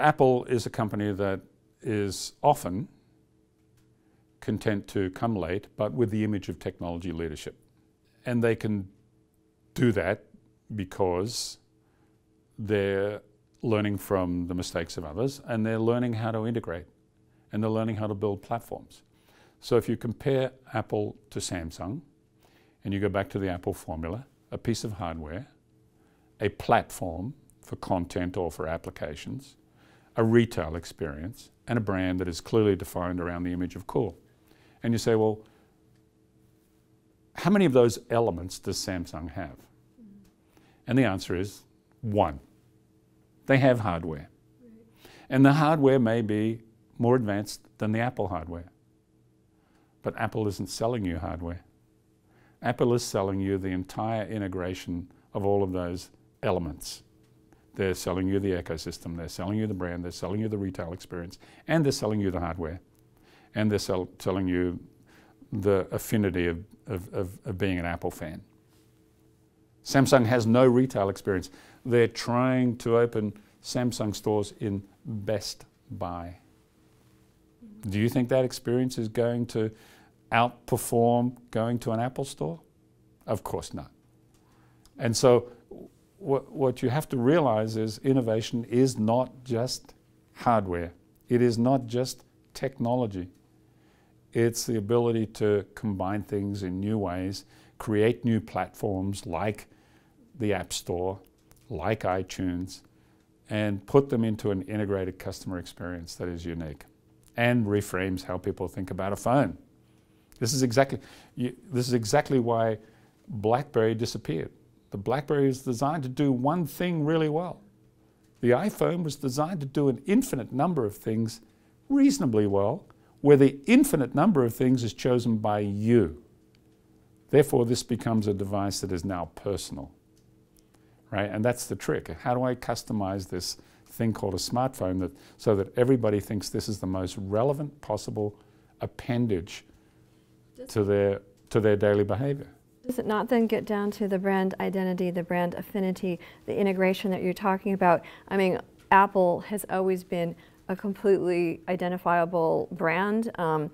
Apple is a company that is often content to come late, but with the image of technology leadership. And they can do that because they're learning from the mistakes of others, and they're learning how to integrate, and they're learning how to build platforms. So if you compare Apple to Samsung, and you go back to the Apple formula, a piece of hardware, a platform for content or for applications, a retail experience, and a brand that is clearly defined around the image of cool. And you say, well, how many of those elements does Samsung have? And the answer is one. They have hardware. And the hardware may be more advanced than the Apple hardware. But Apple isn't selling you hardware. Apple is selling you the entire integration of all of those elements. They're selling you the ecosystem, they're selling you the brand, they're selling you the retail experience, and they're selling you the hardware. And they're selling you the affinity of being an Apple fan. Samsung has no retail experience. They're trying to open Samsung stores in Best Buy. Do you think that experience is going to outperform going to an Apple store? Of course not. And so what you have to realize is innovation is not just hardware. It is not just technology. It's the ability to combine things in new ways, create new platforms like the App Store, like iTunes, and put them into an integrated customer experience that is unique and reframes how people think about a phone. This is exactly why BlackBerry disappeared. The BlackBerry is designed to do one thing really well. The iPhone was designed to do an infinite number of things reasonably well, where the infinite number of things is chosen by you. Therefore, this becomes a device that is now personal, right? And that's the trick. How do I customize this thing called a smartphone so that everybody thinks this is the most relevant possible appendage to their daily behavior? Does it not then get down to the brand identity, the brand affinity, the integration that you're talking about? I mean, Apple has always been a completely identifiable brand and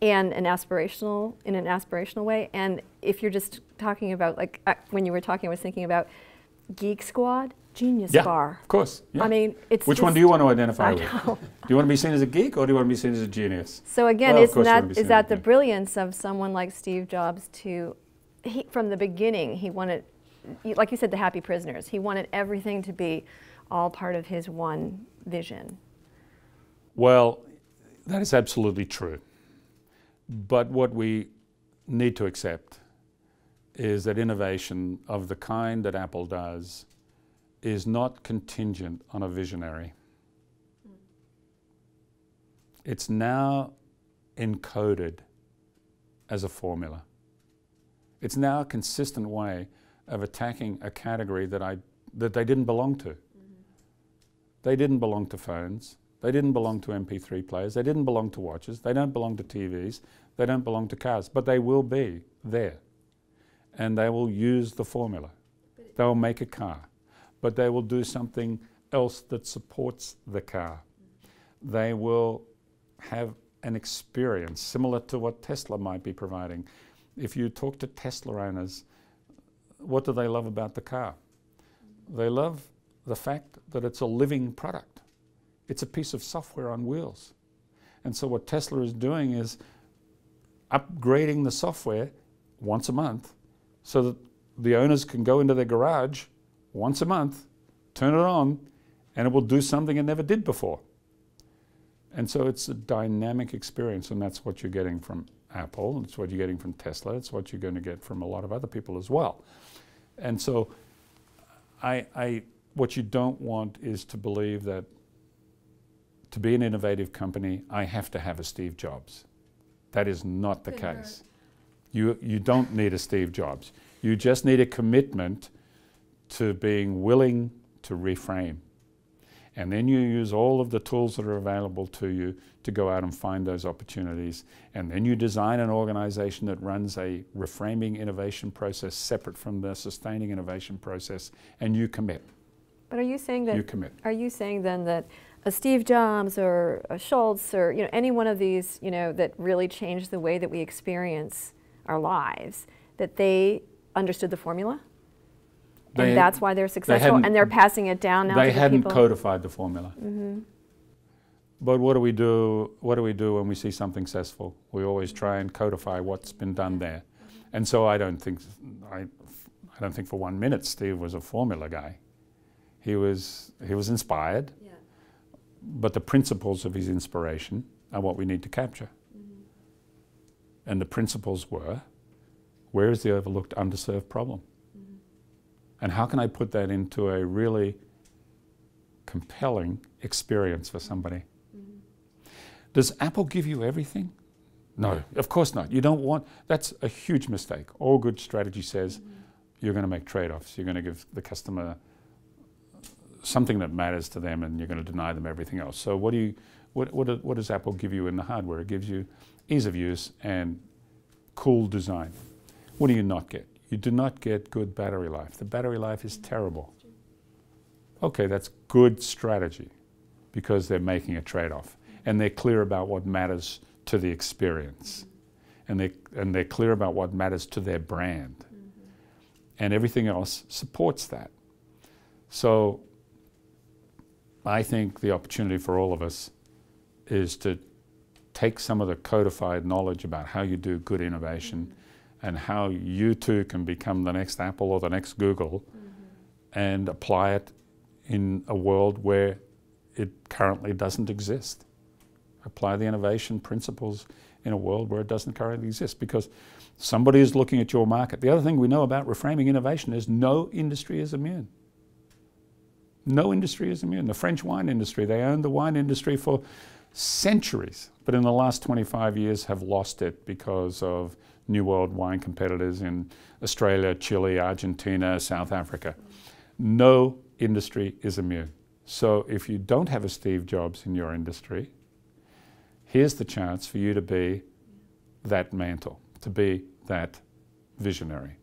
in an aspirational way. And if you're just talking about, like when you were talking, I was thinking about Geek Squad, Genius Bar. Of course. Yeah. I mean, it's which one do you want to identify with? Do you want to be seen as a geek, or do you want to be seen as a genius? So again, is that the brilliance of someone like Steve Jobs to, from the beginning, he wanted, like you said, the happy prisoners. He wanted everything to be all part of his one vision. Well, that is absolutely true. But what we need to accept is that innovation of the kind that Apple does is not contingent on a visionary. It's now encoded as a formula. It's now a consistent way of attacking a category that they didn't belong to. They didn't belong to phones. They didn't belong to MP3 players. They didn't belong to watches. They don't belong to TVs. They don't belong to cars. But they will be there. And they will use the formula. They will make a car. But they will do something else that supports the car. They will have an experience similar to what Tesla might be providing. If you talk to Tesla owners, what do they love about the car? They love the fact that it's a living product. It's a piece of software on wheels. And so what Tesla is doing is upgrading the software once a month so that the owners can go into their garage once a month, turn it on, and it will do something it never did before. And so it's a dynamic experience, and that's what you're getting from Apple, it's what you're getting from Tesla, it's what you're going to get from a lot of other people as well. And so what you don't want is to believe that to be an innovative company, I have to have a Steve Jobs. That is not the case. You don't need a Steve Jobs. You just need a commitment to being willing to reframe. And then you use all of the tools that are available to you to go out and find those opportunities. And then you design an organization that runs a reframing innovation process separate from the sustaining innovation process, and you commit. But are you saying that? You commit. Are you saying then that a Steve Jobs or a Schultz or any one of these that really changed the way that we experience our lives, that they understood the formula, and that's why they're successful, and they're passing it down now to the people. They hadn't codified the formula. But what do we do? What do we do when we see something successful? We always try and codify what's been done there. And so I don't think for 1 minute Steve was a formula guy. He was inspired, but the principles of his inspiration are what we need to capture. And the principles were, where is the overlooked, underserved problem? And how can I put that into a really compelling experience for somebody? Does Apple give you everything? No, of course not. You don't want, that's a huge mistake. All good strategy says you're going to make trade-offs. You're going to give the customer something that matters to them, and you're going to deny them everything else. So what does Apple give you in the hardware? It gives you ease of use and cool design. What do you not get? You do not get good battery life. The battery life is terrible. Okay, that's good strategy because they're making a trade-off. And they're clear about what matters to the experience. And they're clear about what matters to their brand. And everything else supports that. So I think the opportunity for all of us is to take some of the codified knowledge about how you do good innovation and how you too can become the next Apple or the next Google and apply it in a world where it currently doesn't exist. Apply the innovation principles in a world where it doesn't currently exist, because somebody is looking at your market. The other thing we know about reframing innovation is no industry is immune. No industry is immune. The French wine industry, they owned the wine industry for centuries, but in the last 25 years have lost it because of New World wine competitors in Australia, Chile, Argentina, South Africa. No industry is immune. So if you don't have a Steve Jobs in your industry, here's the chance for you to be that mantle, to be that visionary.